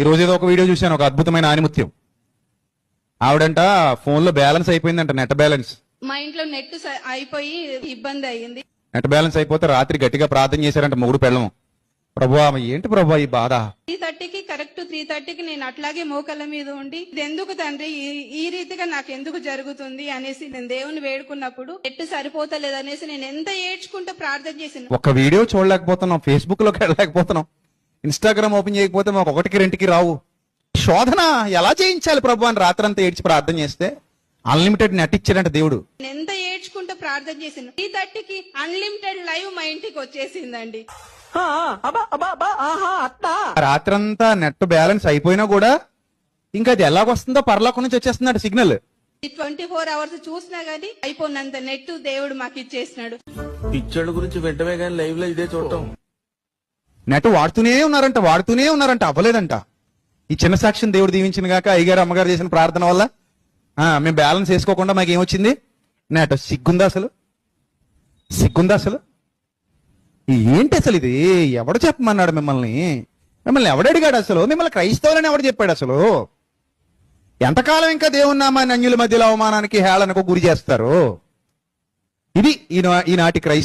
ఈ రోజు ఏదో ఒక వీడియో చూశాను, ఒక అద్భుతమైన ఆనిముత్యం. ఆవిడంట ఫోన్ లో బ్యాలెన్స్ అయిపోయిందంట, నెట్ బ్యాలెన్స్. మా ఇంట్లో నెట్ అయిపోయి ఇబ్బంది అయ్యింది. నెట్ బ్యాలెన్స్ అయిపోతే రాత్రి గట్టిగా ప్రార్థన చేశారంట మొగుడు పెళ్ళం. ప్రభువా ఏంటి ప్రభువా ఈ బాధ? 3:30కి కరెక్ట్ 3:30కి నేను అట్లాగే మోకళ్ళ మీద ఉండి ఇది ఎందుకు తండ్రి ఈ రీతిగా నాకు ఎందుకు జరుగుతుంది అనేసి నేను దేవుని వేడుకున్నప్పుడు నెట్ సరిపోతలేదు అనేసి నేను ఎంత ఏడ్చుకుంటూ ప్రార్థన చేసిన. ఒక వీడియో చూడలేకపోతున్నాం, ఫేస్బుక్ లోకి వెళ్ళలేకపోతున్నాం, ఇన్స్టాగ్రామ్ ఓపెన్ చేయకపోతే మాకు 1కి 2కి రావు. శోధన ఎలా చేయించాలి ప్రభు అని రాత్రంతా ఏడ్చి ప్రార్థన చేస్తే అన్లిమిటెడ్ నెట్ ఇచ్చాడంట దేవుడు. నేను ఎంత ఏడ్చుకుంటూ ప్రార్థన చేసిన 3:30కి అన్లిమిటెడ్ లైవ్ మా ఇంటికి వచ్చేసిందండి. రాత్రంతా నెట్ బ్యాలెన్స్ అయిపోయినా కూడా ఇంకా అది ఎలాగొస్తుందో పరలోకం నుంచి వచ్చేస్తున్నాడు సిగ్నల్. 24 అవర్స్ చూసినా గానీ అయిపోయినంత నెట్ దేవుడు మాకు ఇచ్చేసినాడు. పిచ్చోళ్ళ గురించి వెంటనే కానీ లైవ్ లో ఇదే చూడటం. నెట్ వాడుతూనే ఉన్నారంట, అవ్వలేదంట. ఈ చిన్న సాక్ష్యం దేవుడు దీవించిన గాక అయ్యగారు అమ్మగారు చేసిన ప్రార్థన వల్ల మేము బ్యాలెన్స్ వేసుకోకుండా మాకు ఏమొచ్చింది? నెట్. సిగ్గుందా అసలు? ఏంటి అసలు ఇది? ఎవడు చెప్పమన్నాడు మిమ్మల్ని ఎవడు అడిగాడు అసలు? మిమ్మల్ని క్రైస్తవులని ఎవడు చెప్పాడు అసలు? ఎంతకాలం ఇంకా దేవుని నామాన్ని అన్యుల మధ్యలో అవమానానికి హేళనకు గురి చేస్తారు? ఇది ఈనాటి క్రైస్తవ